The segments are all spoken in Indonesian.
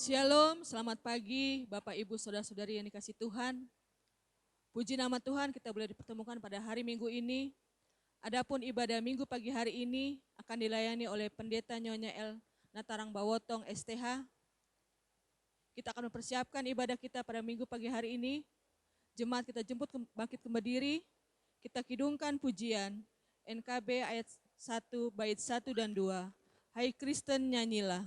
Shalom, selamat pagi Bapak Ibu Saudara-saudari yang dikasihi Tuhan. Puji nama Tuhan kita boleh dipertemukan pada hari Minggu ini. Adapun ibadah Minggu pagi hari ini akan dilayani oleh Pendeta Nyonya L. Natarang Bawotong STH. Kita akan mempersiapkan ibadah kita pada Minggu pagi hari ini. Jemaat kita jemput bangkit berdiri, kita kidungkan pujian NKB ayat 1 bait 1 dan 2. Hai Kristen nyanyilah.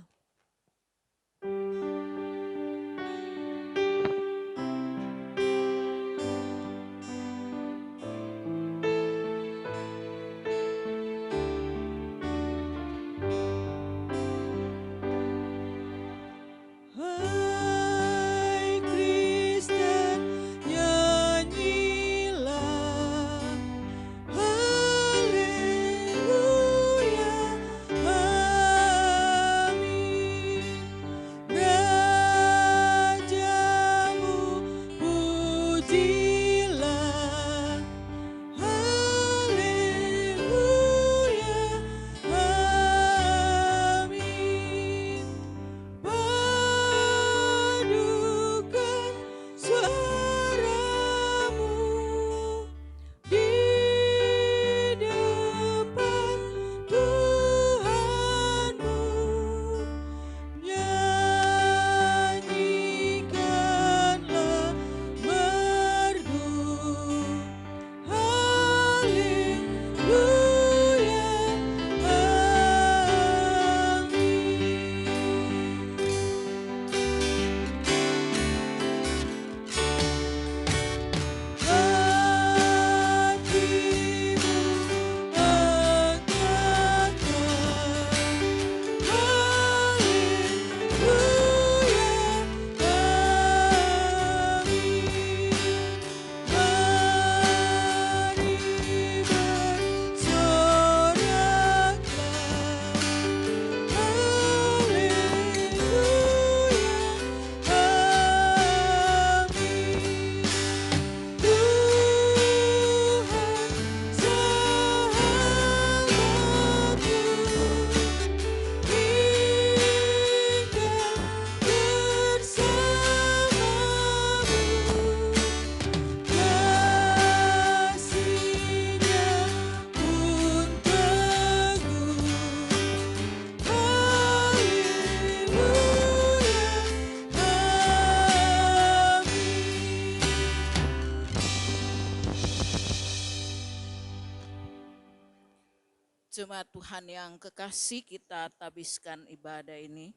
Jemaat Tuhan yang kekasih, kita tabiskan ibadah ini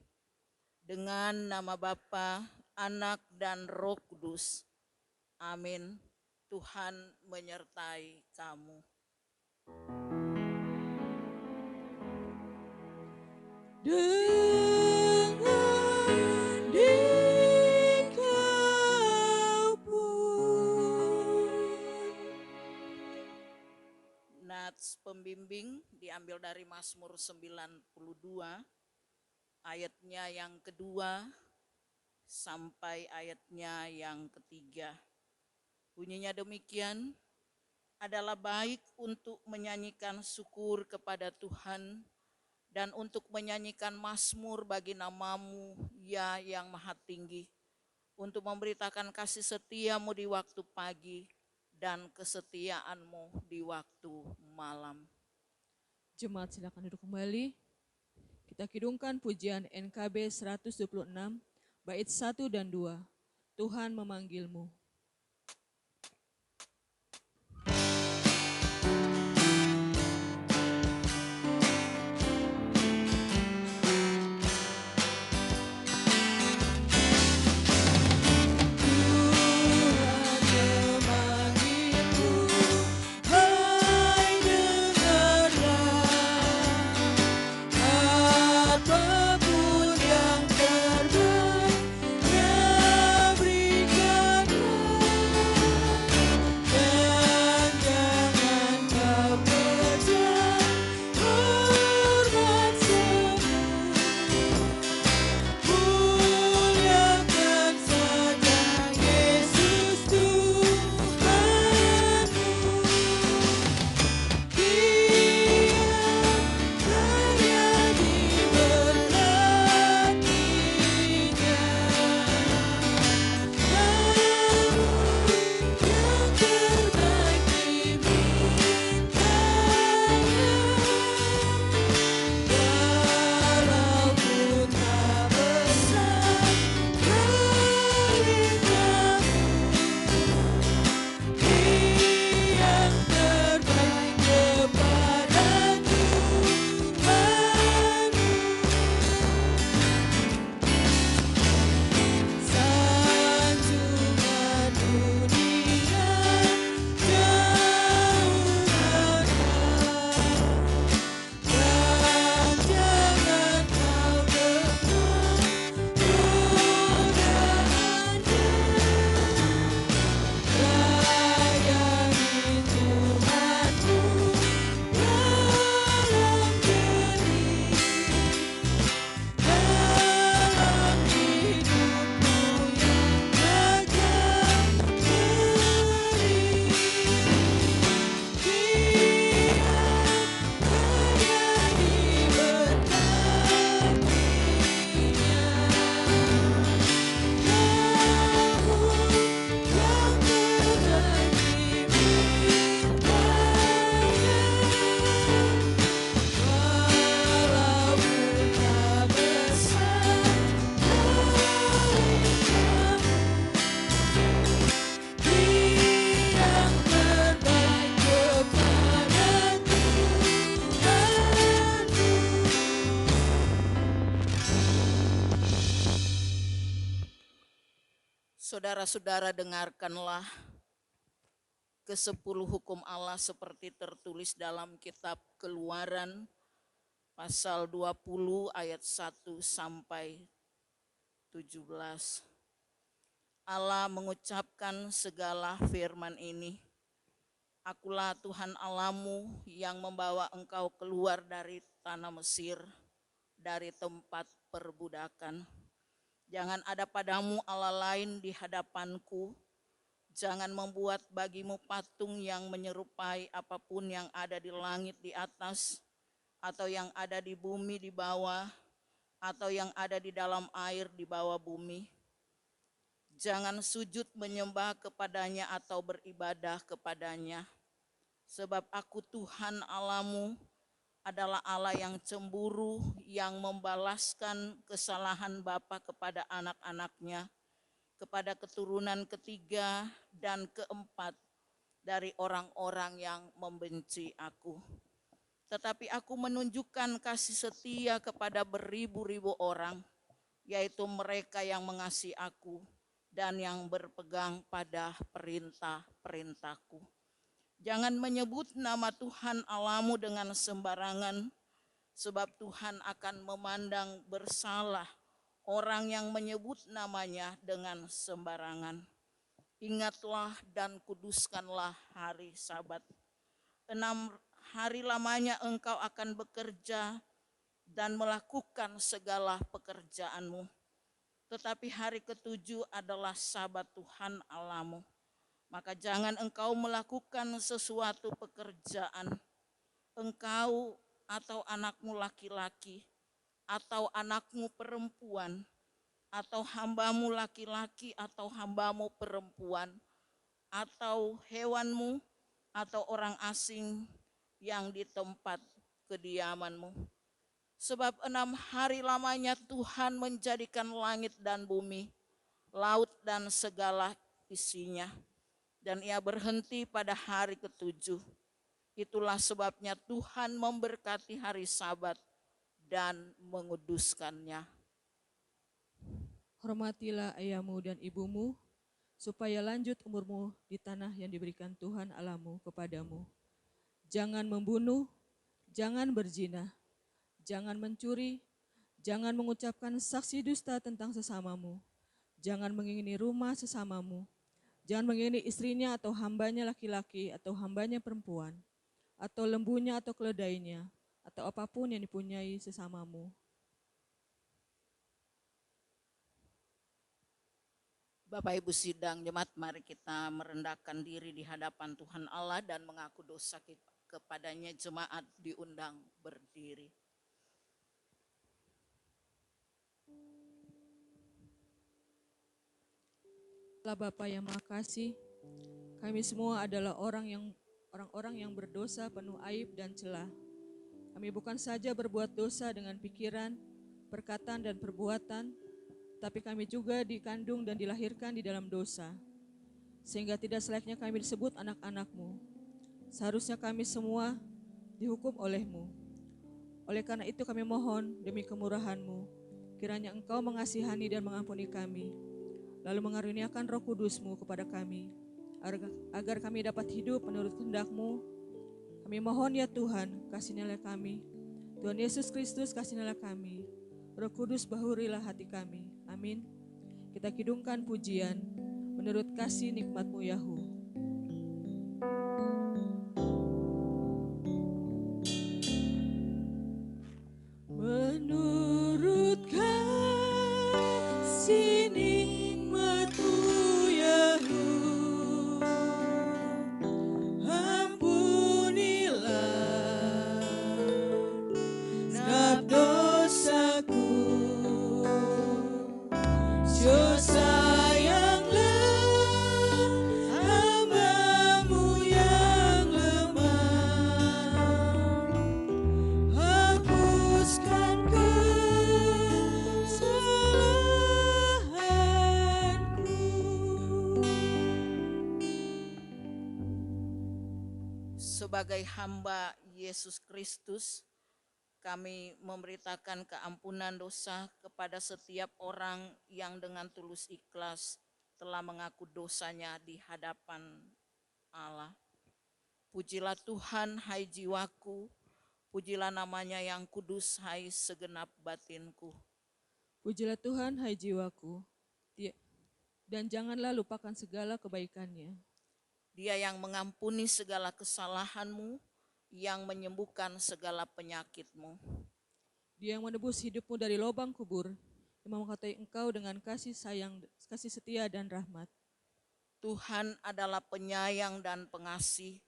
dengan nama Bapa, Anak, dan Roh Kudus. Amin. Tuhan menyertai kamu. Nats pembimbing diambil dari Mazmur 92 ayatnya yang kedua sampai ayatnya yang ketiga. Bunyinya demikian, adalah baik untuk menyanyikan syukur kepada Tuhan dan untuk menyanyikan mazmur bagi namamu, ya yang maha tinggi, untuk memberitakan kasih setiamu di waktu pagi dan kesetiaanmu di waktu malam. Jemaat silakan duduk kembali. Kita kidungkan pujian NKB 126 bait 1 dan 2. Tuhan memanggilmu. Apapun yang terbaik, berikan. Saudara-saudara, dengarkanlah ke-10 hukum Allah seperti tertulis dalam kitab Keluaran pasal 20 ayat 1 sampai 17. Allah mengucapkan segala firman ini. Akulah Tuhan Allahmu yang membawa engkau keluar dari tanah Mesir, dari tempat perbudakan. Jangan ada padamu Allah lain di hadapanku. Jangan membuat bagimu patung yang menyerupai apapun yang ada di langit di atas, atau yang ada di bumi di bawah, atau yang ada di dalam air di bawah bumi. Jangan sujud menyembah kepadanya atau beribadah kepadanya. Sebab aku Tuhan Allahmu adalah Allah yang cemburu, yang membalaskan kesalahan bapa kepada anak-anaknya, kepada keturunan ketiga dan keempat dari orang-orang yang membenci aku. Tetapi aku menunjukkan kasih setia kepada beribu-ribu orang, yaitu mereka yang mengasihi aku dan yang berpegang pada perintah-perintahku. Jangan menyebut nama Tuhan Allahmu dengan sembarangan, sebab Tuhan akan memandang bersalah orang yang menyebut namanya dengan sembarangan. Ingatlah dan kuduskanlah hari Sabat. 6 hari lamanya engkau akan bekerja dan melakukan segala pekerjaanmu. Tetapi hari ke-7 adalah Sabat Tuhan Allahmu. Maka jangan engkau melakukan sesuatu pekerjaan, engkau atau anakmu laki-laki, atau anakmu perempuan, atau hambamu laki-laki atau hambamu perempuan, atau hewanmu, atau orang asing yang di tempat kediamanmu. Sebab 6 hari lamanya Tuhan menjadikan langit dan bumi, laut dan segala isinya, dan ia berhenti pada hari ke-7. Itulah sebabnya Tuhan memberkati hari Sabat dan menguduskannya. Hormatilah ayahmu dan ibumu, supaya lanjut umurmu di tanah yang diberikan Tuhan Allahmu kepadamu. Jangan membunuh, jangan berzina, jangan mencuri, jangan mengucapkan saksi dusta tentang sesamamu, jangan mengingini rumah sesamamu, jangan mengingini istrinya atau hambanya laki-laki atau hambanya perempuan, atau lembunya atau keledainya, atau apapun yang dipunyai sesamamu. Bapak Ibu sidang jemaat, mari kita merendahkan diri di hadapan Tuhan Allah dan mengaku dosa kepadanya. Jemaat diundang berdiri. Allah Bapa yang Maha Kasih, kami semua adalah orang-orang yang berdosa, penuh aib dan celah. Kami bukan saja berbuat dosa dengan pikiran, perkataan dan perbuatan, tapi kami juga dikandung dan dilahirkan di dalam dosa, sehingga tidak selayaknya kami disebut anak-anak-Mu. Seharusnya kami semua dihukum oleh-Mu. Oleh karena itu kami mohon demi kemurahan-Mu, kiranya Engkau mengasihani dan mengampuni kami, lalu mengaruniakan Roh Kudus-Mu kepada kami, agar kami dapat hidup menurut kehendak-Mu. Kami mohon ya Tuhan, kasihanilah kami. Tuhan Yesus Kristus, kasihanilah kami. Roh Kudus, bahurilah hati kami. Amin. Kita kidungkan pujian menurut kasih nikmat-Mu Yahu. Menurut kasih nikmat-Mu Yahu, ampunilah segala dosaku. Sayanglah hamba-Mu yang lemah, hapuskan kesalahanku. Sebagai hamba Yesus Kristus, kami memberitakan keampunan dosa kepada setiap orang yang dengan tulus ikhlas telah mengaku dosanya di hadapan Allah. Pujilah Tuhan, hai jiwaku, pujilah namanya yang kudus, hai segenap batinku. Pujilah Tuhan, hai jiwaku, dan janganlah lupakan segala kebaikannya. Dia yang mengampuni segala kesalahanmu, yang menyembuhkan segala penyakitmu. Dia yang menebus hidupmu dari lubang kubur, yang memengkatai engkau dengan kasih sayang, kasih setia dan rahmat. Tuhan adalah penyayang dan pengasih,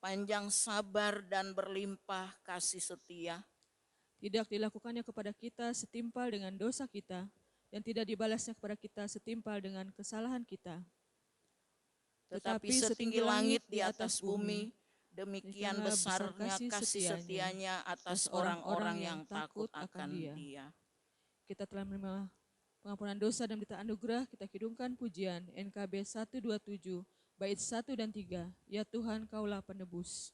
panjang sabar dan berlimpah kasih setia. Tidak dilakukannya kepada kita setimpal dengan dosa kita, dan tidak dibalasnya kepada kita setimpal dengan kesalahan kita. Tetapi setinggi langit di atas bumi, demikian besarnya kasih setianya atas orang-orang yang takut akan Dia. Kita telah menerima pengampunan dosa dan berita anugerah, kita kidungkan pujian NKB 127, bait 1 dan 3. Ya Tuhan, Kaulah penebus.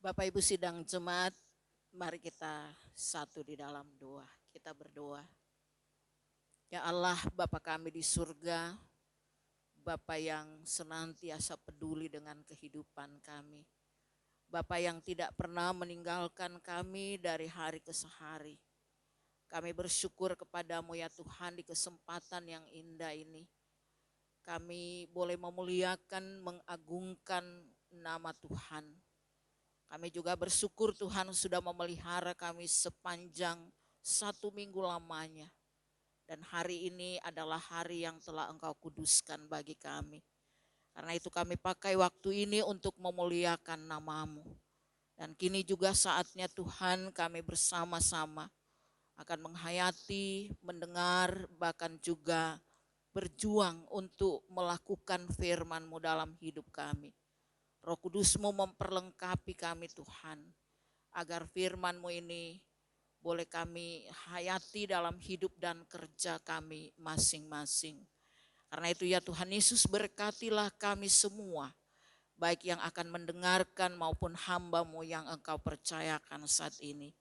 Bapak Ibu sidang jemaat, mari kita satu di dalam doa. Kita berdoa. Ya Allah, Bapa kami di surga, Bapa yang senantiasa peduli dengan kehidupan kami. Bapa yang tidak pernah meninggalkan kami dari hari ke hari. Kami bersyukur kepadamu ya Tuhan di kesempatan yang indah ini. Kami boleh memuliakan, mengagungkan nama Tuhan. Kami juga bersyukur Tuhan sudah memelihara kami sepanjang 1 minggu lamanya. Dan hari ini adalah hari yang telah Engkau kuduskan bagi kami. Karena itu kami pakai waktu ini untuk memuliakan nama-Mu. Dan kini juga saatnya Tuhan kami bersama-sama akan menghayati, mendengar, bahkan juga berjuang untuk melakukan firman-Mu dalam hidup kami. Roh Kudus-Mu memperlengkapi kami Tuhan, agar firman-Mu ini boleh kami hayati dalam hidup dan kerja kami masing-masing. Karena itu ya Tuhan Yesus, berkatilah kami semua, baik yang akan mendengarkan maupun hamba-Mu yang Engkau percayakan saat ini.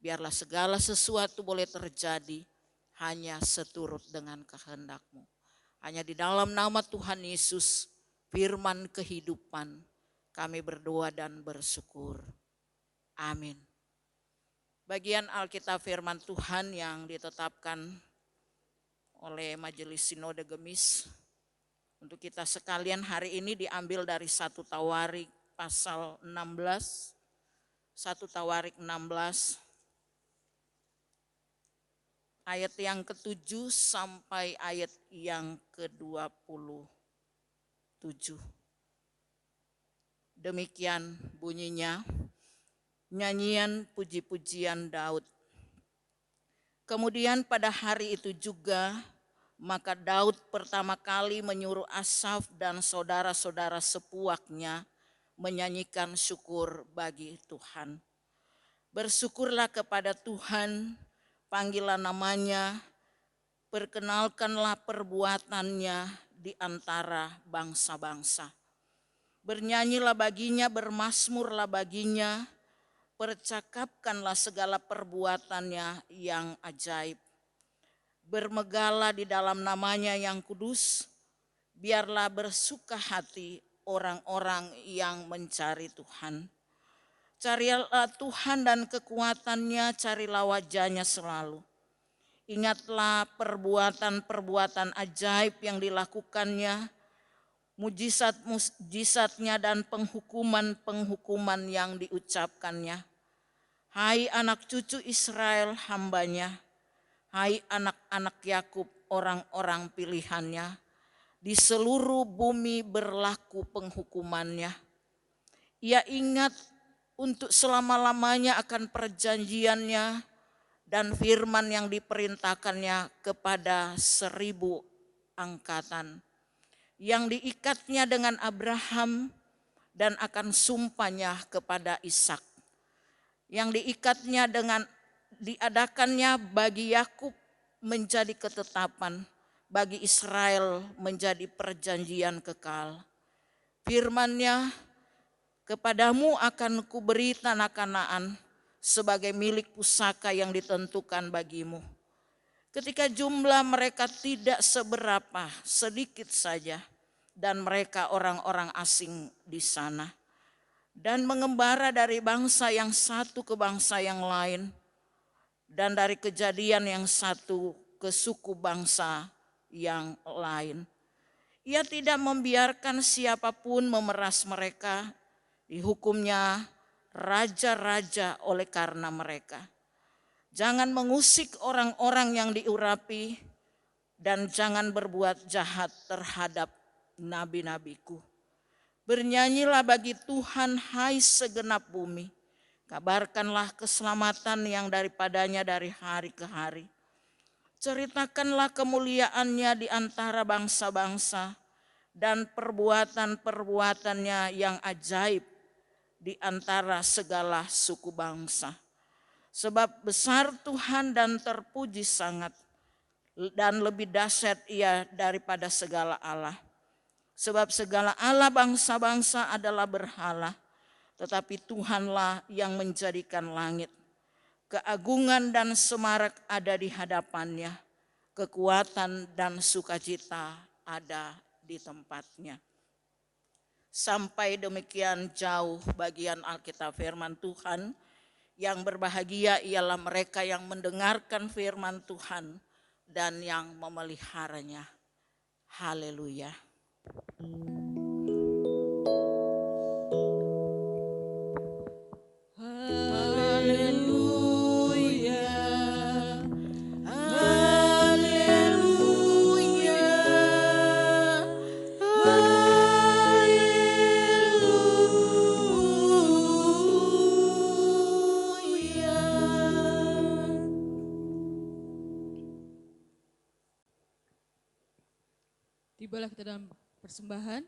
Biarlah segala sesuatu boleh terjadi hanya seturut dengan kehendak-Mu. Hanya di dalam nama Tuhan Yesus, firman kehidupan, kami berdoa dan bersyukur. Amin. Bagian Alkitab firman Tuhan yang ditetapkan oleh Majelis Sinode Gemis. Untuk kita sekalian hari ini diambil dari 1 Tawarik pasal 16, 1 Tawarik 16, ayat yang ke-7 sampai ayat yang ke-27. Demikian bunyinya, nyanyian puji-pujian Daud. Kemudian pada hari itu juga, maka Daud pertama kali menyuruh Asaf dan saudara-saudara sepuaknya menyanyikan syukur bagi Tuhan. Bersyukurlah kepada Tuhan, panggilah namanya, perkenalkanlah perbuatannya di antara bangsa-bangsa. Bernyanyilah baginya, bermazmurlah baginya, percakapkanlah segala perbuatannya yang ajaib. Bermegahlah di dalam namanya yang kudus, biarlah bersuka hati orang-orang yang mencari Tuhan. Carilah Tuhan dan kekuatannya, carilah wajahnya selalu. Ingatlah perbuatan-perbuatan ajaib yang dilakukannya, mujizat-mujizatnya dan penghukuman-penghukuman yang diucapkannya. Hai anak cucu Israel hambanya, hai anak-anak Yakub orang-orang pilihannya, di seluruh bumi berlaku penghukumannya. Ia ingat untuk selama-lamanya akan perjanjiannya dan firman yang diperintahkannya kepada 1000 angkatan, yang diikatnya dengan Abraham dan akan sumpahnya kepada Ishak, yang diikatnya dengan diadakannya bagi Yakub menjadi ketetapan, bagi Israel menjadi perjanjian kekal. Firman-Nya, kepadamu akan kuberi tanah Kanaan sebagai milik pusaka yang ditentukan bagimu. Ketika jumlah mereka tidak seberapa, sedikit saja, dan mereka orang-orang asing di sana, dan mengembara dari bangsa yang satu ke bangsa yang lain, dan dari kejadian yang satu ke suku bangsa yang lain. Ia tidak membiarkan siapapun memeras mereka, dihukumnya raja-raja oleh karena mereka. Jangan mengusik orang-orang yang diurapi, dan jangan berbuat jahat terhadap nabi-nabiku. Bernyanyilah bagi Tuhan, hai segenap bumi. Kabarkanlah keselamatan yang daripadanya dari hari ke hari. Ceritakanlah kemuliaannya di antara bangsa-bangsa, dan perbuatan-perbuatannya yang ajaib di antara segala suku bangsa. Sebab besar Tuhan dan terpuji sangat, dan lebih dahsyat Ia daripada segala Allah. Sebab segala Allah bangsa-bangsa adalah berhala, tetapi Tuhanlah yang menjadikan langit. Keagungan dan semarak ada di hadapannya, kekuatan dan sukacita ada di tempatnya. Sampai demikian jauh bagian Alkitab firman Tuhan. Yang berbahagia ialah mereka yang mendengarkan firman Tuhan dan yang memeliharanya. Haleluya. Tibalah kita dalam persembahan.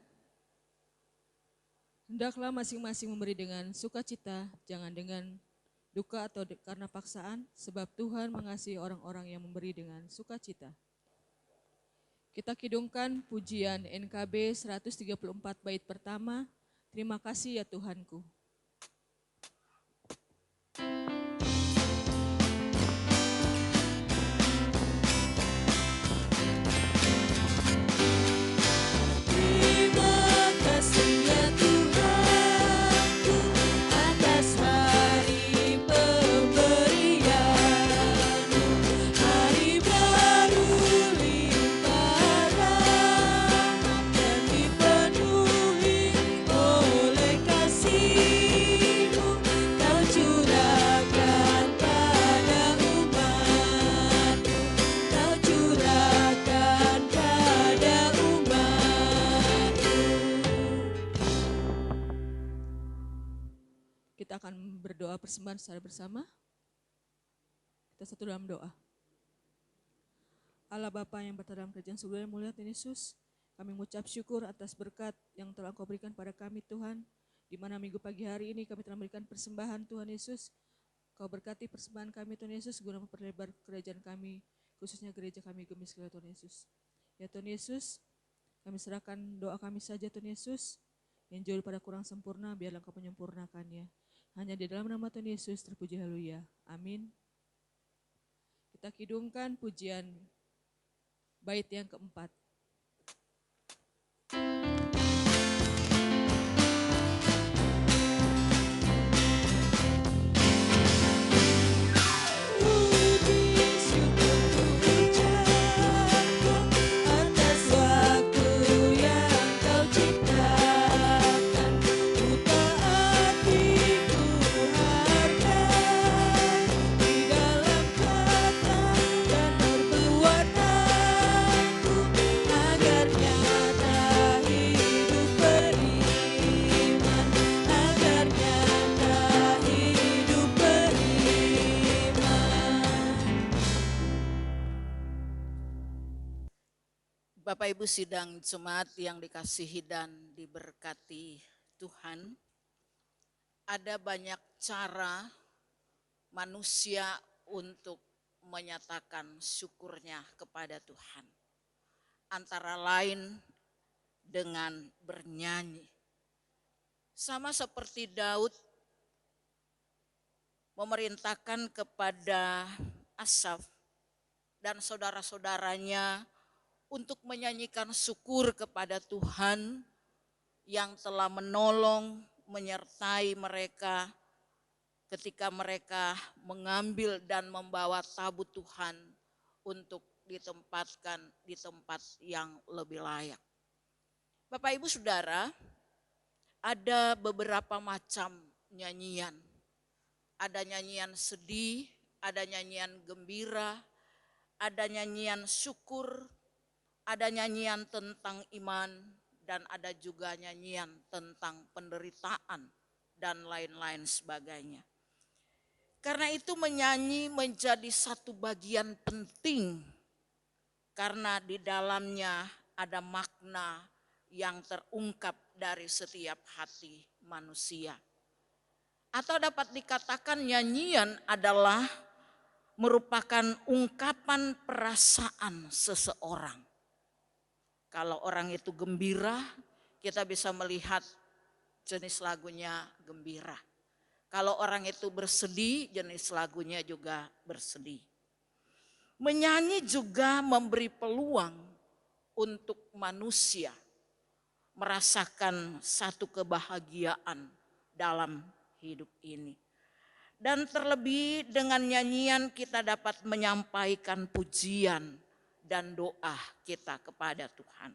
Hendaklah masing-masing memberi dengan sukacita, jangan dengan duka atau karena paksaan, sebab Tuhan mengasihi orang-orang yang memberi dengan sukacita. Kita kidungkan pujian NKB 134 bait pertama, terima kasih ya Tuhanku. Hari baru doa persembahan secara bersama. Kita satu dalam doa. Allah Bapa yang berada dalam kerajaan surga yang mulia Tuhan Yesus, kami mengucap syukur atas berkat yang telah Engkau berikan pada kami Tuhan, di mana minggu pagi hari ini kami telah memberikan persembahan Tuhan Yesus. Kau berkati persembahan kami Tuhan Yesus, guna memperlebar kerajaan kami, khususnya gereja kami Gemis Kala Tuhan Yesus. Ya Tuhan Yesus, kami serahkan doa kami saja Tuhan Yesus, yang jauh pada kurang sempurna, biarlah Engkau menyempurnakannya. Hanya di dalam nama Tuhan Yesus terpuji haleluya. Amin. Kita kidungkan pujian bait yang keempat. Bapak Ibu sidang jemaat yang dikasihi dan diberkati Tuhan, ada banyak cara manusia untuk menyatakan syukurnya kepada Tuhan. Antara lain dengan bernyanyi. Sama seperti Daud memerintahkan kepada Asaf dan saudara-saudaranya untuk menyanyikan syukur kepada Tuhan yang telah menolong, menyertai mereka ketika mereka mengambil dan membawa tabut Tuhan untuk ditempatkan di tempat yang lebih layak. Bapak Ibu Saudara, ada beberapa macam nyanyian. Ada nyanyian sedih, ada nyanyian gembira, ada nyanyian syukur, ada nyanyian tentang iman, dan ada juga nyanyian tentang penderitaan dan lain-lain sebagainya. Karena itu menyanyi menjadi satu bagian penting karena di dalamnya ada makna yang terungkap dari setiap hati manusia. Atau dapat dikatakan nyanyian adalah merupakan ungkapan perasaan seseorang. Kalau orang itu gembira, kita bisa melihat jenis lagunya gembira. Kalau orang itu bersedih, jenis lagunya juga bersedih. Menyanyi juga memberi peluang untuk manusia merasakan satu kebahagiaan dalam hidup ini. Dan terlebih dengan nyanyian kita dapat menyampaikan pujian dan doa kita kepada Tuhan.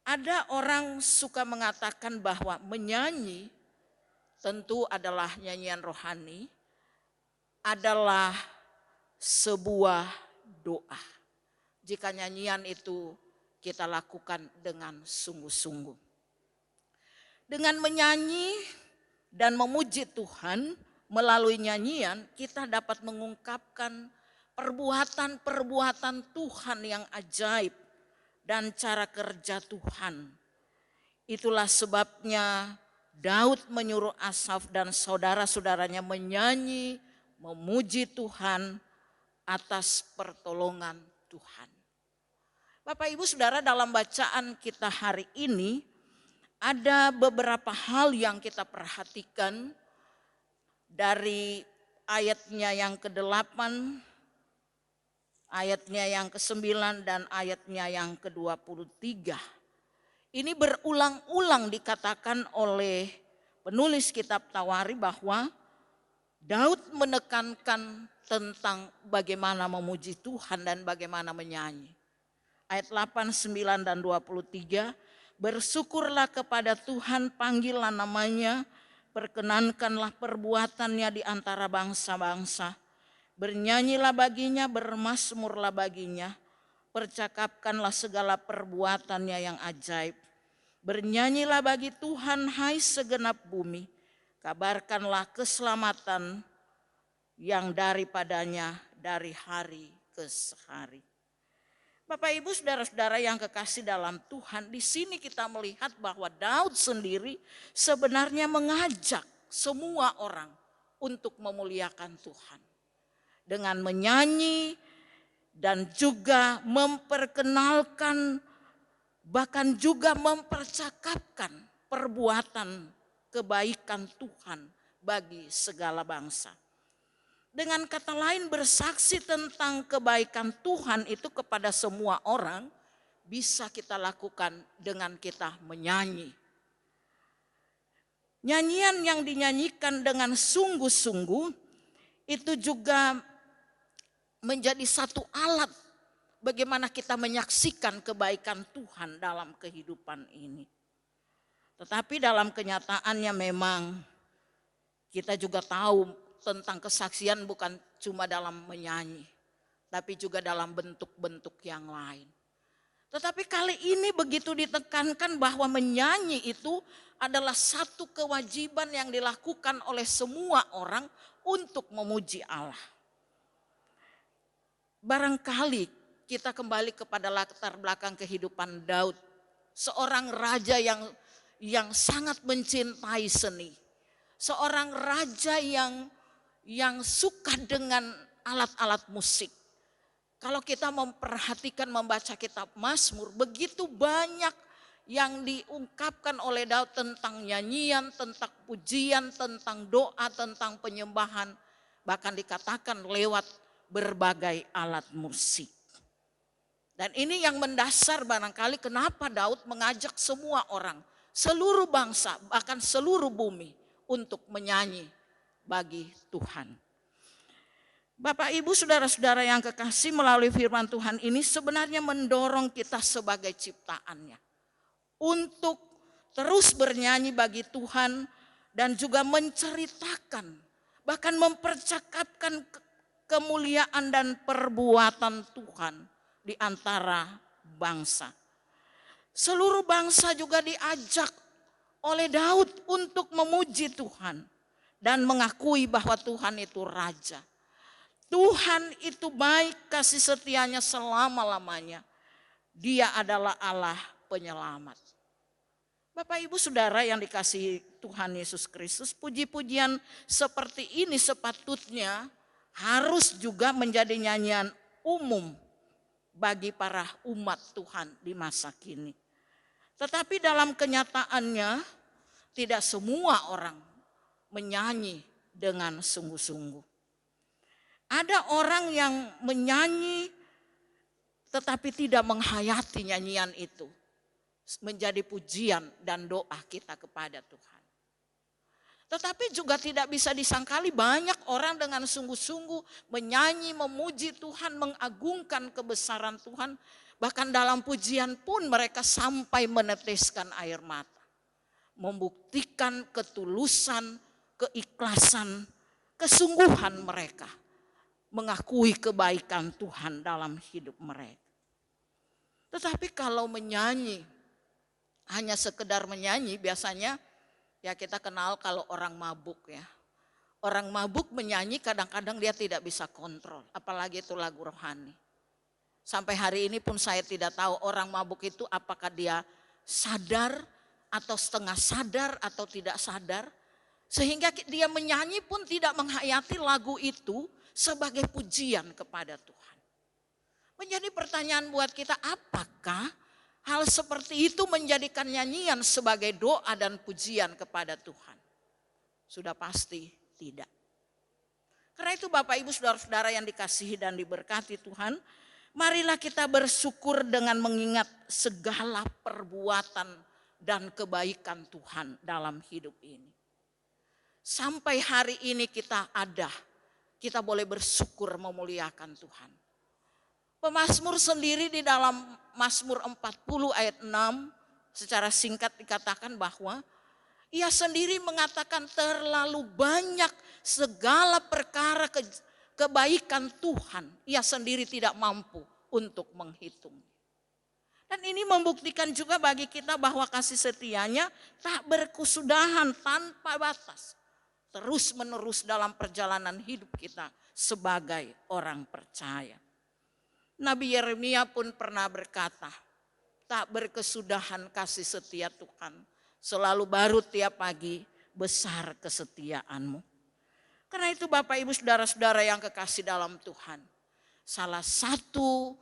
Ada orang suka mengatakan bahwa menyanyi tentu adalah nyanyian rohani, adalah sebuah doa. Jika nyanyian itu kita lakukan dengan sungguh-sungguh. Dengan menyanyi dan memuji Tuhan melalui nyanyian, kita dapat mengungkapkan perbuatan-perbuatan Tuhan yang ajaib dan cara kerja Tuhan. Itulah sebabnya Daud menyuruh Asaf dan saudara-saudaranya menyanyi, memuji Tuhan atas pertolongan Tuhan. Bapak Ibu Saudara, dalam bacaan kita hari ini ada beberapa hal yang kita perhatikan dari ayatnya yang ke-8, ayatnya yang ke-9 dan ayatnya yang ke-23. Ini berulang-ulang dikatakan oleh penulis kitab Tawari bahwa Daud menekankan tentang bagaimana memuji Tuhan dan bagaimana menyanyi. Ayat 8, 9 dan 23, bersyukurlah kepada Tuhan, panggillah namanya, perkenankanlah perbuatannya di antara bangsa-bangsa. Bernyanyilah baginya, bermazmurlah baginya, percakapkanlah segala perbuatannya yang ajaib. Bernyanyilah bagi Tuhan, hai segenap bumi, Kabarkanlah keselamatan yang daripadanya dari hari ke hari. Bapak Ibu saudara-saudara yang kekasih dalam Tuhan, di sini kita melihat bahwa Daud sendiri sebenarnya mengajak semua orang untuk memuliakan Tuhan. Dengan menyanyi dan juga memperkenalkan, bahkan juga mempercakapkan perbuatan kebaikan Tuhan bagi segala bangsa. Dengan kata lain, bersaksi tentang kebaikan Tuhan itu kepada semua orang bisa kita lakukan dengan kita menyanyi. Nyanyian yang dinyanyikan dengan sungguh-sungguh itu juga menjadi satu alat bagaimana kita menyaksikan kebaikan Tuhan dalam kehidupan ini. Tetapi dalam kenyataannya memang kita juga tahu tentang kesaksian bukan cuma dalam menyanyi, tapi juga dalam bentuk-bentuk yang lain. Tetapi kali ini begitu ditekankan bahwa menyanyi itu adalah satu kewajiban yang dilakukan oleh semua orang untuk memuji Allah. Barangkali kita kembali kepada latar belakang kehidupan Daud, seorang raja yang sangat mencintai seni, seorang raja yang suka dengan alat-alat musik. Kalau kita memperhatikan membaca kitab Mazmur, begitu banyak yang diungkapkan oleh Daud tentang nyanyian, tentang pujian, tentang doa, tentang penyembahan. Bahkan dikatakan lewat berbagai alat musik. Dan ini yang mendasar barangkali kenapa Daud mengajak semua orang, seluruh bangsa, bahkan seluruh bumi untuk menyanyi bagi Tuhan. Bapak Ibu saudara-saudara yang kekasih, melalui firman Tuhan ini sebenarnya mendorong kita sebagai ciptaannya untuk terus bernyanyi bagi Tuhan dan juga menceritakan, bahkan mempercakapkan kemuliaan dan perbuatan Tuhan di antara bangsa. Seluruh bangsa juga diajak oleh Daud untuk memuji Tuhan dan mengakui bahwa Tuhan itu raja. Tuhan itu baik, kasih setianya selama-lamanya. Dia adalah Allah penyelamat. Bapak Ibu Saudara yang dikasihi Tuhan Yesus Kristus, puji-pujian seperti ini sepatutnya harus juga menjadi nyanyian umum bagi para umat Tuhan di masa kini. Tetapi dalam kenyataannya tidak semua orang menyanyi dengan sungguh-sungguh. Ada orang yang menyanyi tetapi tidak menghayati nyanyian itu menjadi pujian dan doa kita kepada Tuhan. Tetapi juga tidak bisa disangkali banyak orang dengan sungguh-sungguh menyanyi, memuji Tuhan, mengagungkan kebesaran Tuhan. Bahkan dalam pujian pun mereka sampai meneteskan air mata. Membuktikan ketulusan, keikhlasan, kesungguhan mereka. Mengakui kebaikan Tuhan dalam hidup mereka. Tetapi kalau menyanyi, hanya sekedar menyanyi, biasanya ya kita kenal kalau orang mabuk ya. Orang mabuk menyanyi kadang-kadang dia tidak bisa kontrol, apalagi itu lagu rohani. Sampai hari ini pun saya tidak tahu orang mabuk itu apakah dia sadar atau setengah sadar atau tidak sadar. Sehingga dia menyanyi pun tidak menghayati lagu itu sebagai pujian kepada Tuhan. Menjadi pertanyaan buat kita, apakah hal seperti itu menjadikan nyanyian sebagai doa dan pujian kepada Tuhan? Sudah pasti tidak. Karena itu Bapak Ibu saudara-saudara yang dikasihi dan diberkati Tuhan, marilah kita bersyukur dengan mengingat segala perbuatan dan kebaikan Tuhan dalam hidup ini. Sampai hari ini kita ada, kita boleh bersyukur memuliakan Tuhan. Pemazmur sendiri di dalam Mazmur 40 ayat 6 secara singkat dikatakan bahwa ia sendiri mengatakan terlalu banyak segala perkara kebaikan Tuhan. Ia sendiri tidak mampu untuk menghitung. Dan ini membuktikan juga bagi kita bahwa kasih setianya tak berkesudahan tanpa batas. terus-menerus dalam perjalanan hidup kita sebagai orang percaya. Nabi Yeremia pun pernah berkata, tak berkesudahan kasih setia Tuhan, selalu baru tiap pagi, besar kesetiaanmu. Karena itu Bapak Ibu Saudara-saudara yang kekasih dalam Tuhan, salah satu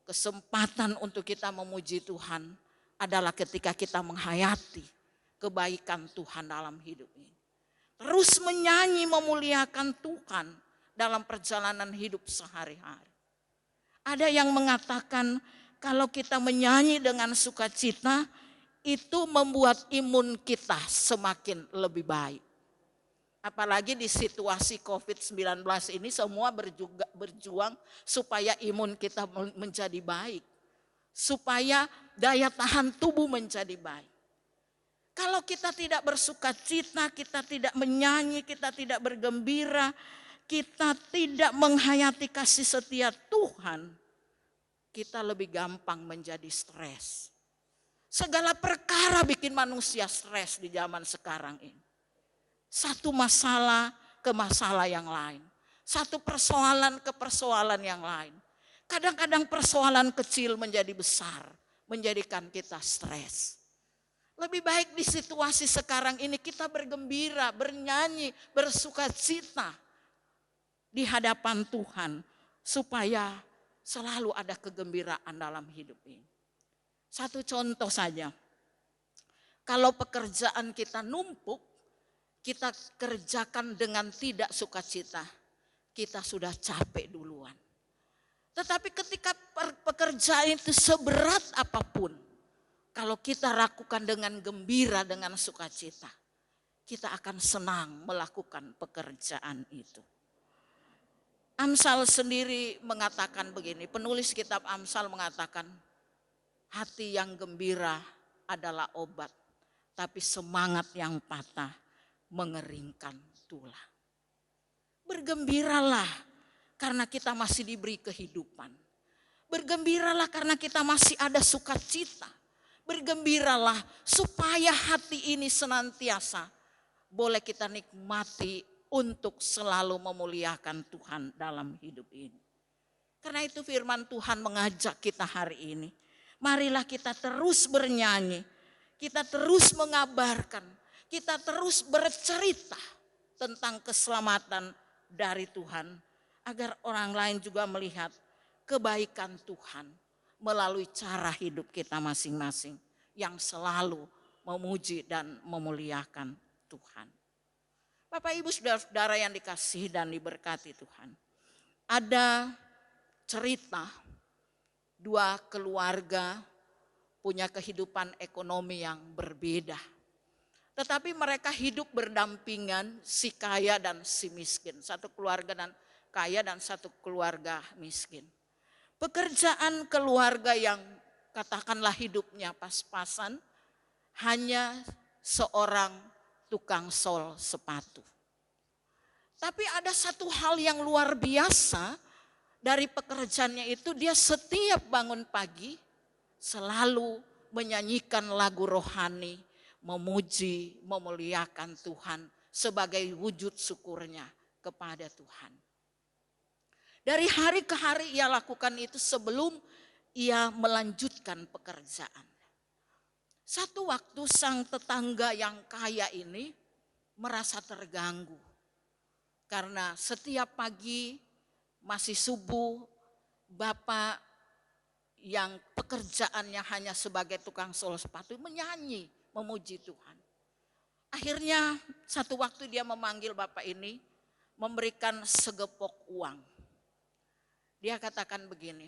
kesempatan untuk kita memuji Tuhan adalah ketika kita menghayati kebaikan Tuhan dalam hidup ini. Terus menyanyi memuliakan Tuhan dalam perjalanan hidup sehari-hari. Ada yang mengatakan kalau kita menyanyi dengan sukacita itu membuat imun kita semakin lebih baik. Apalagi di situasi COVID-19 ini semua berjuang supaya imun kita menjadi baik. Supaya daya tahan tubuh menjadi baik. Kalau kita tidak bersukacita, kita tidak menyanyi, kita tidak bergembira, kita tidak menghayati kasih setia Tuhan, kita lebih gampang menjadi stres. Segala perkara bikin manusia stres di zaman sekarang ini. Satu masalah ke masalah yang lain. Satu persoalan ke persoalan yang lain. Kadang-kadang persoalan kecil menjadi besar, menjadikan kita stres. Lebih baik di situasi sekarang ini kita bergembira, bernyanyi, bersukacita di hadapan Tuhan. Supaya selalu ada kegembiraan dalam hidup ini. Satu contoh saja. Kalau pekerjaan kita numpuk, kita kerjakan dengan tidak sukacita. Kita sudah capek duluan. Tetapi ketika pekerjaan itu seberat apapun, kalau kita lakukan dengan gembira, dengan sukacita, kita akan senang melakukan pekerjaan itu. Amsal sendiri mengatakan begini, penulis kitab Amsal mengatakan, hati yang gembira adalah obat, tapi semangat yang patah mengeringkan tulang. Bergembiralah karena kita masih diberi kehidupan. Bergembiralah karena kita masih ada sukacita. Bergembiralah supaya hati ini senantiasa boleh kita nikmati untuk selalu memuliakan Tuhan dalam hidup ini. Karena itu firman Tuhan mengajak kita hari ini. Marilah kita terus bernyanyi, kita terus mengabarkan, kita terus bercerita tentang keselamatan dari Tuhan. Agar orang lain juga melihat kebaikan Tuhan melalui cara hidup kita masing-masing yang selalu memuji dan memuliakan Tuhan. Bapak Ibu Saudara-saudara yang dikasihi dan diberkati Tuhan. Ada cerita dua keluarga punya kehidupan ekonomi yang berbeda. Tetapi mereka hidup berdampingan, si kaya dan si miskin. Satu keluarga dan kaya dan satu keluarga miskin. Pekerjaan keluarga yang katakanlah hidupnya pas-pasan hanya seorang tukang sol sepatu. Tapi ada satu hal yang luar biasa dari pekerjaannya itu, dia setiap bangun pagi selalu menyanyikan lagu rohani, memuji, memuliakan Tuhan sebagai wujud syukurnya kepada Tuhan. Dari hari ke hari ia lakukan itu sebelum ia melanjutkan pekerjaan. Satu waktu sang tetangga yang kaya ini merasa terganggu. Karena setiap pagi masih subuh, bapak yang pekerjaannya hanya sebagai tukang sol sepatu menyanyi, memuji Tuhan. Akhirnya satu waktu dia memanggil bapak ini, memberikan segepok uang. Dia katakan begini,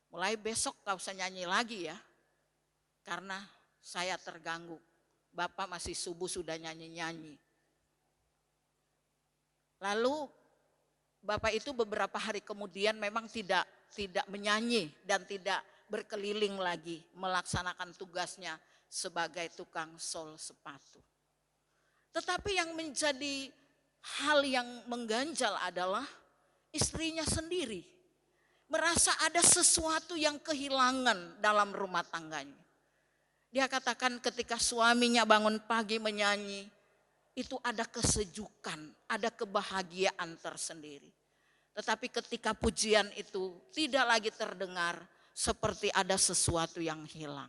mulai besok kau usah nyanyi lagi ya, karena saya terganggu. Bapak masih subuh sudah nyanyi-nyanyi. Lalu bapak itu beberapa hari kemudian memang tidak menyanyi dan tidak berkeliling lagi melaksanakan tugasnya sebagai tukang sol sepatu. Tetapi yang menjadi hal yang mengganjal adalah istrinya sendiri merasa ada sesuatu yang kehilangan dalam rumah tangganya. Dia katakan ketika suaminya bangun pagi menyanyi, itu ada kesejukan, ada kebahagiaan tersendiri. Tetapi ketika pujian itu tidak lagi terdengar, seperti ada sesuatu yang hilang.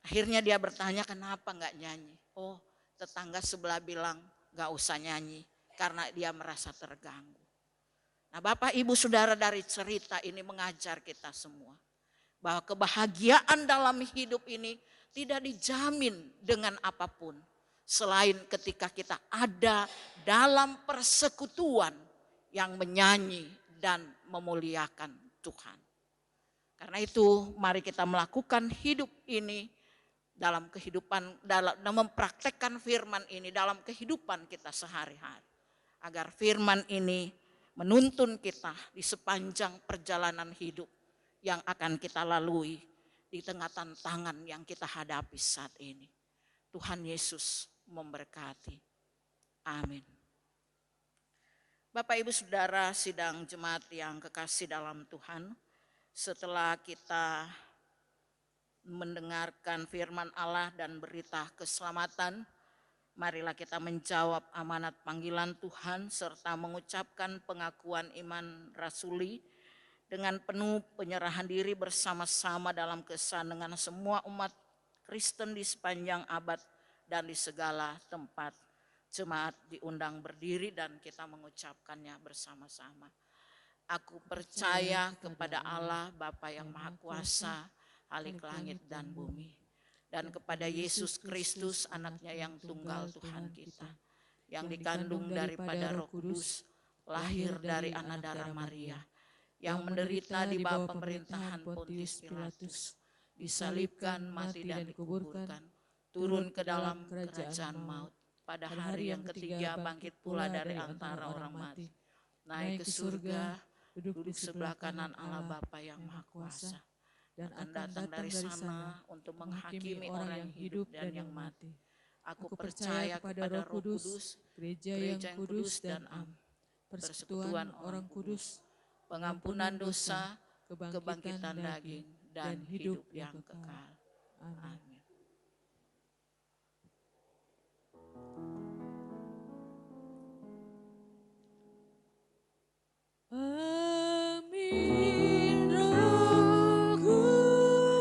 Akhirnya dia bertanya, kenapa nggak nyanyi? Oh, tetangga sebelah bilang nggak usah nyanyi karena dia merasa terganggu. Nah, Bapak Ibu Saudara, dari cerita ini mengajar kita semua bahwa kebahagiaan dalam hidup ini tidak dijamin dengan apapun selain ketika kita ada dalam persekutuan yang menyanyi dan memuliakan Tuhan. Karena itu mari kita melakukan hidup ini dalam kehidupan, dalam mempraktekkan firman ini dalam kehidupan kita sehari-hari. Agar firman ini menuntun kita di sepanjang perjalanan hidup yang akan kita lalui di tengah tantangan yang kita hadapi saat ini. Tuhan Yesus memberkati. Amin. Bapak Ibu Saudara sidang jemaat yang kekasih dalam Tuhan, setelah kita mendengarkan firman Allah dan berita keselamatan, marilah kita menjawab amanat panggilan Tuhan serta mengucapkan pengakuan iman rasuli dengan penuh penyerahan diri bersama-sama dalam kesan dengan semua umat Kristen di sepanjang abad dan di segala tempat. Jemaat diundang berdiri dan kita mengucapkannya bersama-sama. Aku percaya kepada Allah Bapa yang Maha Kuasa, Khalik langit dan bumi, dan kepada Yesus Kristus anaknya yang tunggal Tuhan kita, yang dikandung daripada Roh Kudus, lahir dari anak darah Maria, yang menderita di bawah pemerintahan Pontius Pilatus, disalibkan, mati dan dikuburkan, turun ke dalam kerajaan maut. Pada hari yang ketiga bangkit pula dari antara orang mati, naik ke surga, duduk di sebelah kanan Allah Bapa yang Maha Kuasa, dan akan datang dari sana untuk menghakimi orang yang hidup dan yang mati. Aku percaya kepada Roh Kudus, gereja yang kudus dan am, persekutuan orang kudus, pengampunan dosa, kebangkitan daging, dan hidup yang kekal. Amin. Amin, Rohku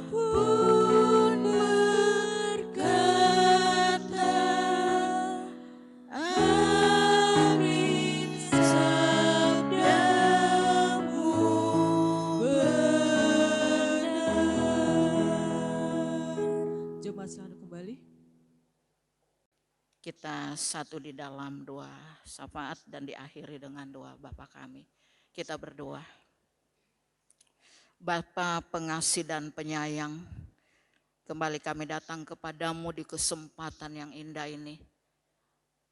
pun berkata, amin, sabdamu benar. Jemaat silahkan kembali. Kita satu di dalam doa syafaat dan diakhiri dengan doa Bapa kami. Kita berdoa. Bapa pengasih dan penyayang, kembali kami datang kepadamu di kesempatan yang indah ini.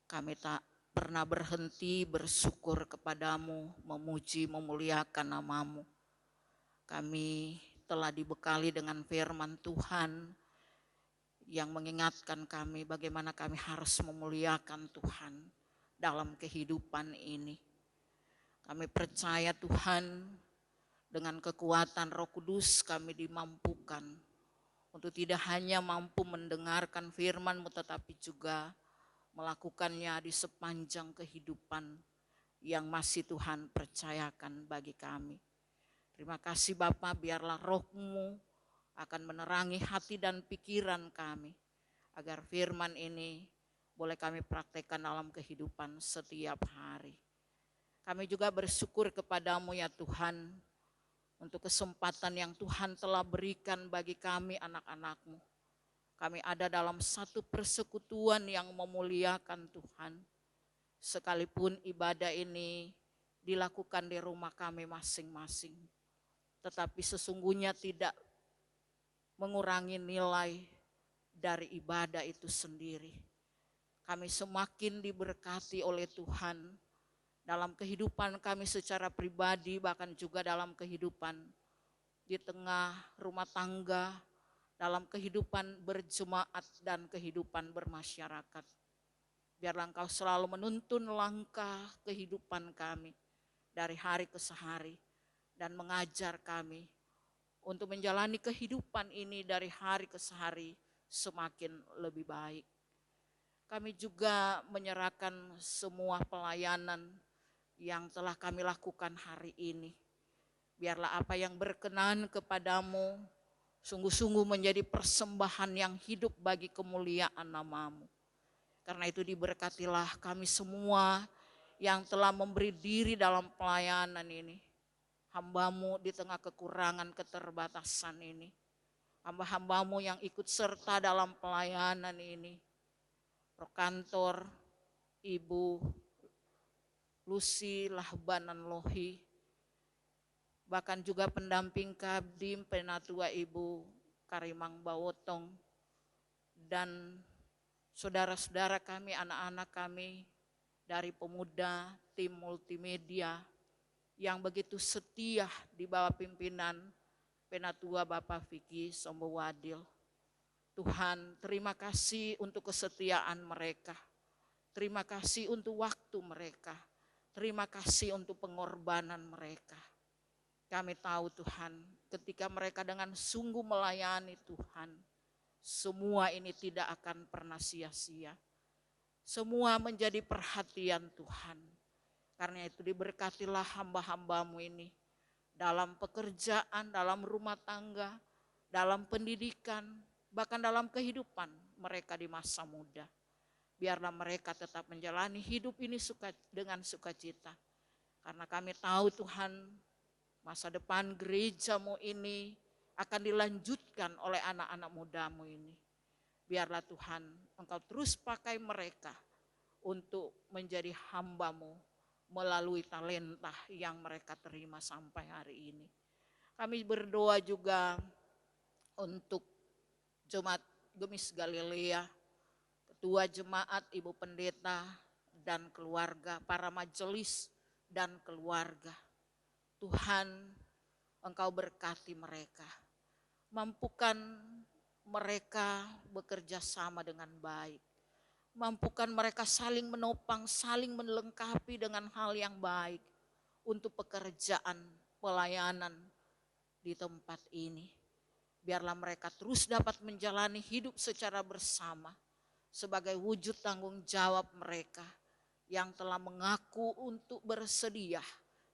Kami tak pernah berhenti bersyukur kepadamu, memuji, memuliakan namamu. Kami telah dibekali dengan firman Tuhan yang mengingatkan kami bagaimana kami harus memuliakan Tuhan dalam kehidupan ini. Kami percaya Tuhan, dengan kekuatan Roh Kudus kami dimampukan untuk tidak hanya mampu mendengarkan firman-Mu tetapi juga melakukannya di sepanjang kehidupan yang masih Tuhan percayakan bagi kami. Terima kasih Bapa, biarlah Roh-Mu akan menerangi hati dan pikiran kami agar firman ini boleh kami praktekkan dalam kehidupan setiap hari. Kami juga bersyukur kepadamu ya Tuhan untuk kesempatan yang Tuhan telah berikan bagi kami anak-anak-Mu. Kami ada dalam satu persekutuan yang memuliakan Tuhan. Sekalipun ibadah ini dilakukan di rumah kami masing-masing. Tetapi sesungguhnya tidak mengurangi nilai dari ibadah itu sendiri. Kami semakin diberkati oleh Tuhan dalam kehidupan kami secara pribadi, bahkan juga dalam kehidupan di tengah rumah tangga, dalam kehidupan berjemaat dan kehidupan bermasyarakat. Biarlah Engkau selalu menuntun langkah kehidupan kami dari hari ke hari dan mengajar kami untuk menjalani kehidupan ini dari hari ke hari semakin lebih baik. Kami juga menyerahkan semua pelayanan yang telah kami lakukan hari ini. Biarlah apa yang berkenan kepadamu sungguh-sungguh menjadi persembahan yang hidup bagi kemuliaan nama-Mu. Karena itu diberkatilah kami semua yang telah memberi diri dalam pelayanan ini. Hamba-Mu di tengah kekurangan keterbatasan ini. Hamba-hamba-Mu yang ikut serta dalam pelayanan ini. Prokantor, Ibu Lucy Lahbanan Lohi, bahkan juga pendamping Kabdim Penatua Ibu Karimang Bawotong, dan saudara-saudara kami, anak-anak kami dari pemuda tim multimedia yang begitu setia di bawah pimpinan Penatua Bapak Vicky Sombowadil. Tuhan, terima kasih untuk kesetiaan mereka. Terima kasih untuk waktu mereka. Terima kasih untuk pengorbanan mereka. Kami tahu Tuhan, ketika mereka dengan sungguh melayani Tuhan, semua ini tidak akan pernah sia-sia. Semua menjadi perhatian Tuhan. Karena itu diberkatilah hamba-hamba-Mu ini dalam pekerjaan, dalam rumah tangga, dalam pendidikan, bahkan dalam kehidupan mereka di masa muda. Biarlah mereka tetap menjalani hidup ini dengan sukacita. Karena kami tahu Tuhan, masa depan gereja-Mu ini akan dilanjutkan oleh anak-anak muda-Mu ini. Biarlah Tuhan, Engkau terus pakai mereka untuk menjadi hamba-Mu melalui talenta yang mereka terima sampai hari ini. Kami berdoa juga untuk Jemaat Gemis Galilea, Ketua Jemaat, Ibu Pendeta dan keluarga, para majelis dan keluarga. Tuhan, Engkau berkati mereka. Mampukan mereka bekerja sama dengan baik. Mampukan mereka saling menopang, saling melengkapi dengan hal yang baik untuk pekerjaan pelayanan di tempat ini. Biarlah mereka terus dapat menjalani hidup secara bersama sebagai wujud tanggung jawab mereka yang telah mengaku untuk bersedia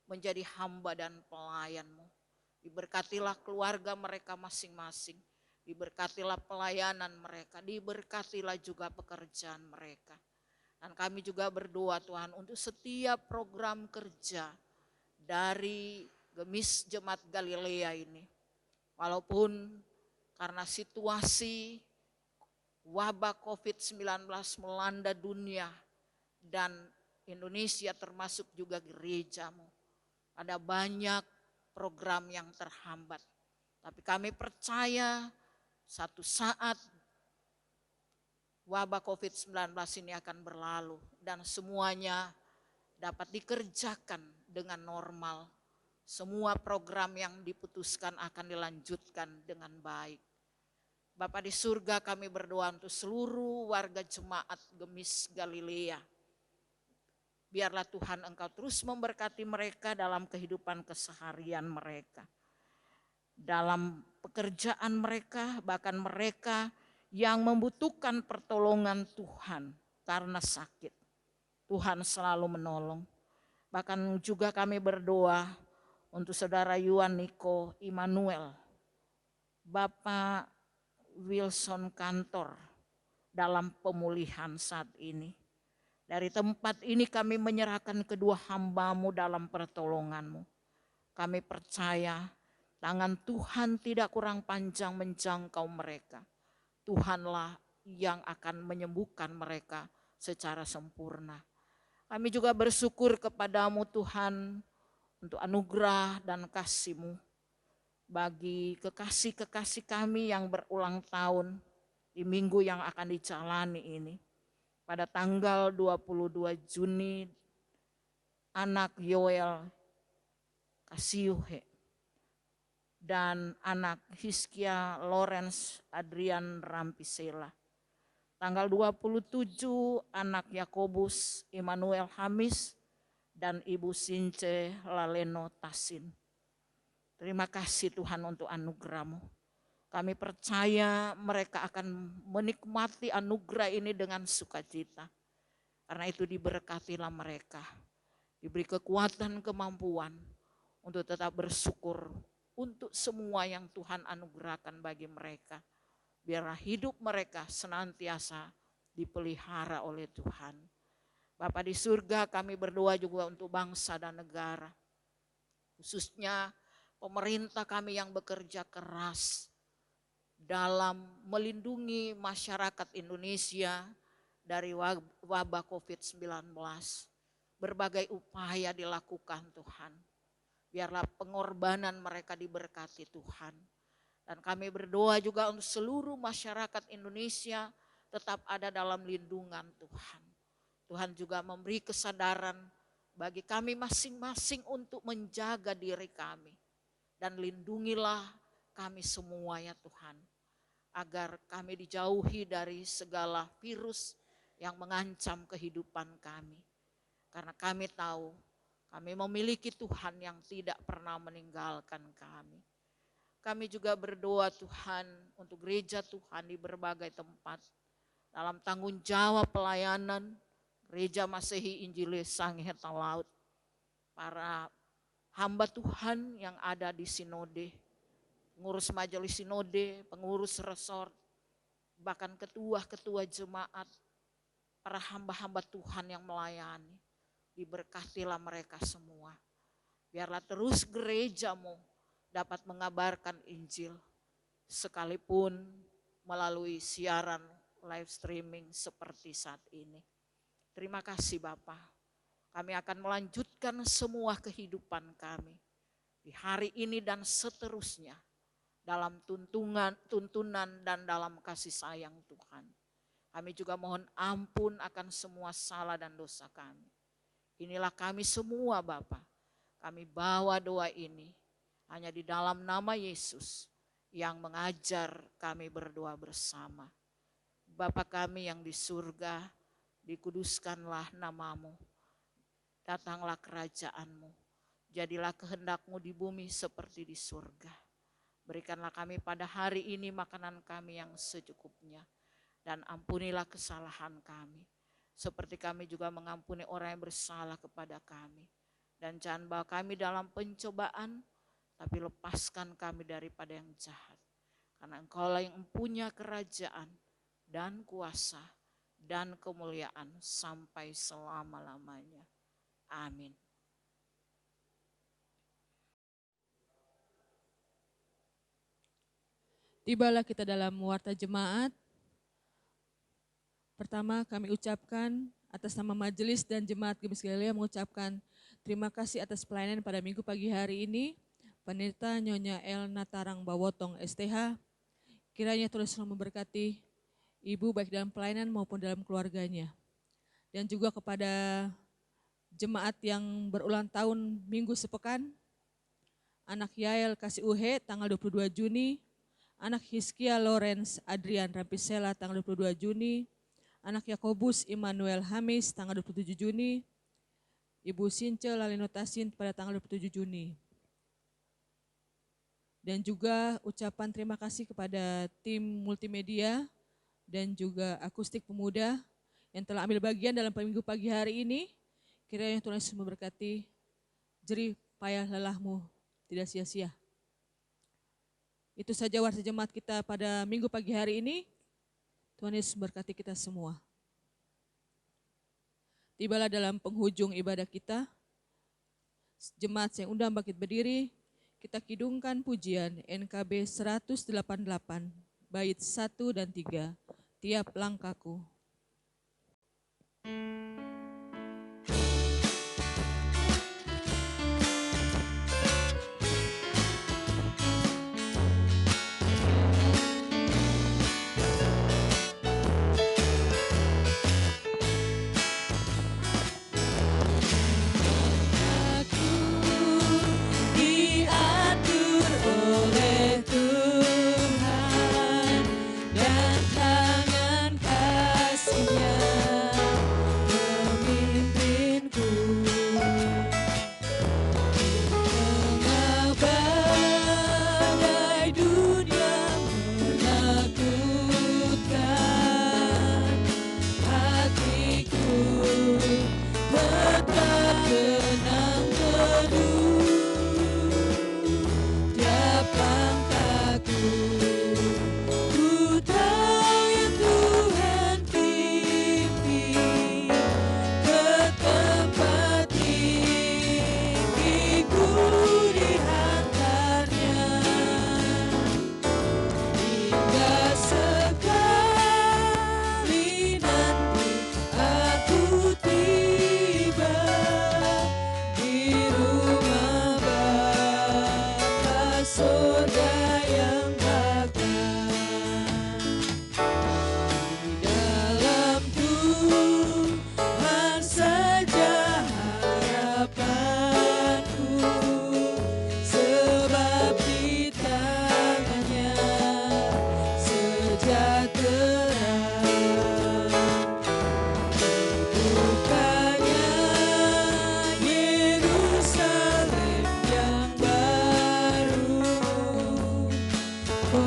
menjadi hamba dan pelayan-Mu. Diberkatilah keluarga mereka masing-masing, diberkatilah pelayanan mereka, diberkatilah juga pekerjaan mereka. Dan kami juga berdoa Tuhan untuk setiap program kerja dari Gemis Jemaat Galilea ini. Walaupun karena situasi wabah COVID-19 melanda dunia dan Indonesia termasuk juga gereja-Mu, ada banyak program yang terhambat. Tapi kami percaya satu saat wabah COVID-19 ini akan berlalu dan semuanya dapat dikerjakan dengan normal. Semua program yang diputuskan akan dilanjutkan dengan baik. Bapa di surga, kami berdoa untuk seluruh warga jemaat Gemis Galilea. Biarlah Tuhan Engkau terus memberkati mereka dalam kehidupan keseharian mereka. Dalam pekerjaan mereka, bahkan mereka yang membutuhkan pertolongan Tuhan karena sakit. Tuhan selalu menolong. Bahkan juga kami berdoa untuk saudara Yuan Niko Immanuel, Bapak Wilson Kantor dalam pemulihan saat ini. Dari tempat ini kami menyerahkan kedua hamba-Mu dalam pertolongan-Mu. Kami percaya tangan Tuhan tidak kurang panjang menjangkau mereka. Tuhanlah yang akan menyembuhkan mereka secara sempurna. Kami juga bersyukur kepadamu Tuhan untuk anugerah dan kasih-Mu bagi kekasih-kekasih kami yang berulang tahun di minggu yang akan dijalani ini. Pada tanggal 22 Juni, anak Yoel Kasiuhe dan anak Hiskia Lawrence Adrian Rampisela. Tanggal 27 anak Yakobus Immanuel Hamis dan Ibu Since Laleno Tasin. Terima kasih Tuhan untuk anugerah-Mu. Kami percaya mereka akan menikmati anugerah ini dengan sukacita. Karena itu diberkatilah mereka. Diberi kekuatan, kemampuan untuk tetap bersyukur untuk semua yang Tuhan anugerahkan bagi mereka. Biarlah hidup mereka senantiasa dipelihara oleh Tuhan. Bapa di surga, kami berdoa juga untuk bangsa dan negara. Khususnya pemerintah kami yang bekerja keras dalam melindungi masyarakat Indonesia dari wabah COVID-19. Berbagai upaya dilakukan Tuhan. Biarlah pengorbanan mereka diberkati Tuhan. Dan kami berdoa juga untuk seluruh masyarakat Indonesia tetap ada dalam lindungan Tuhan. Tuhan juga memberi kesadaran bagi kami masing-masing untuk menjaga diri kami. Dan lindungilah kami semua ya Tuhan. Agar kami dijauhi dari segala virus yang mengancam kehidupan kami. Karena kami tahu kami memiliki Tuhan yang tidak pernah meninggalkan kami. Kami juga berdoa Tuhan untuk gereja Tuhan di berbagai tempat. Dalam tanggung jawab pelayanan Gereja Masehi Injili Sangheta Laut. Para hamba Tuhan yang ada di sinode, pengurus majelis sinode, pengurus resort, bahkan ketua-ketua jemaat, para hamba-hamba Tuhan yang melayani. Diberkatilah mereka semua. Biarlah terus gerejamu dapat mengabarkan Injil sekalipun melalui siaran live streaming seperti saat ini. Terima kasih Bapa. Kami akan melanjutkan semua kehidupan kami di hari ini dan seterusnya dalam tuntunan dan dalam kasih sayang Tuhan. Kami juga mohon ampun akan semua salah dan dosa kami. Inilah kami semua Bapa. Kami bawa doa ini hanya di dalam nama Yesus yang mengajar kami berdoa bersama. Bapa kami yang di surga, dikuduskanlah namamu. Datanglah kerajaanmu. Jadilah kehendakmu di bumi seperti di surga. Berikanlah kami pada hari ini makanan kami yang secukupnya. Dan ampunilah kesalahan kami. Seperti kami juga mengampuni orang yang bersalah kepada kami. Dan jangan bawa kami dalam pencobaan, tapi lepaskan kami daripada yang jahat. Karena Engkaulah yang mempunyai kerajaan dan kuasa dan kemuliaan sampai selama-lamanya. Amin. Tibalah kita dalam warta jemaat. Pertama kami ucapkan atas nama majelis dan jemaat Gemis Galilea mengucapkan terima kasih atas pelayanan pada minggu pagi hari ini. Pendeta Nyonya El Natarang Bawotong STH, kiranya Tuhan selalu memberkati ibu baik dalam pelayanan maupun dalam keluarganya. Dan juga kepada jemaat yang berulang tahun minggu sepekan, anak Yael Kasih Uhe tanggal 22 Juni, anak Hiskia Lawrence Adrian Rampisela tanggal 22 Juni, anak Yakobus Immanuel Hamis tanggal 27 Juni, Ibu Since Lalinotasin pada tanggal 27 Juni. Dan juga ucapan terima kasih kepada tim multimedia dan juga akustik pemuda yang telah ambil bagian dalam minggu pagi hari ini. Kiranya Tuhan Yesus memberkati, jerih payah lelahmu tidak sia-sia. Itu saja warta jemaat kita pada minggu pagi hari ini. Tuhan Yesus memberkati kita semua. Tibalah dalam penghujung ibadah kita. Jemaat yang undang bangkit berdiri, kita kidungkan pujian NKB 188, bait 1 dan 3, tiap langkahku. Dan tangan kasih-Nya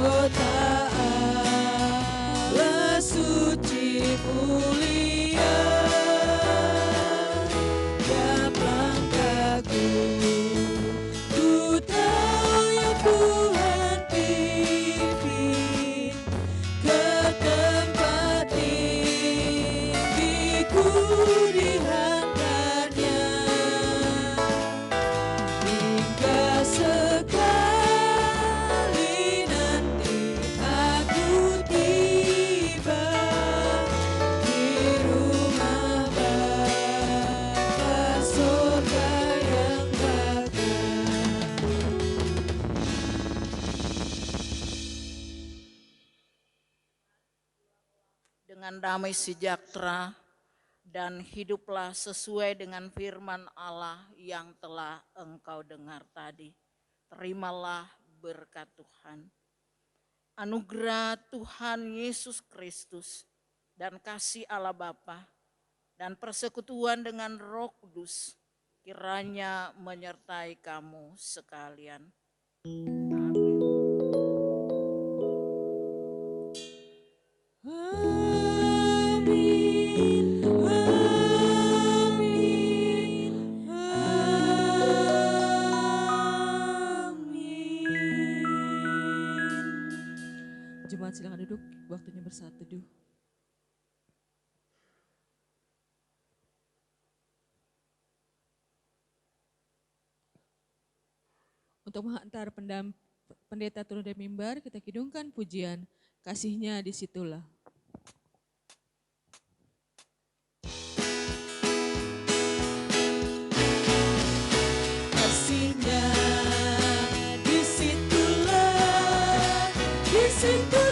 kota Allah suci mulia, tiap langkahku ku tahu ya Tuhan pimpin ke tempat tinggiku dihantarnya, hingga sekali nanti aku tiba di rumah Bapa surga yang megah. Dengan damai sejahtera dan hiduplah sesuai dengan firman Allah yang telah engkau dengar tadi. Terimalah berkat Tuhan. Anugerah Tuhan Yesus Kristus dan kasih Allah Bapa dan persekutuan dengan Roh Kudus kiranya menyertai kamu sekalian. Amin. Amin, amin, amin. Jemaat silakan duduk, waktunya bersatu teduh. Untuk menghantar pendeta turun dari mimbar, kita kidungkan pujian kasihnya disitulah. Kasihnya disitulah, disitulah.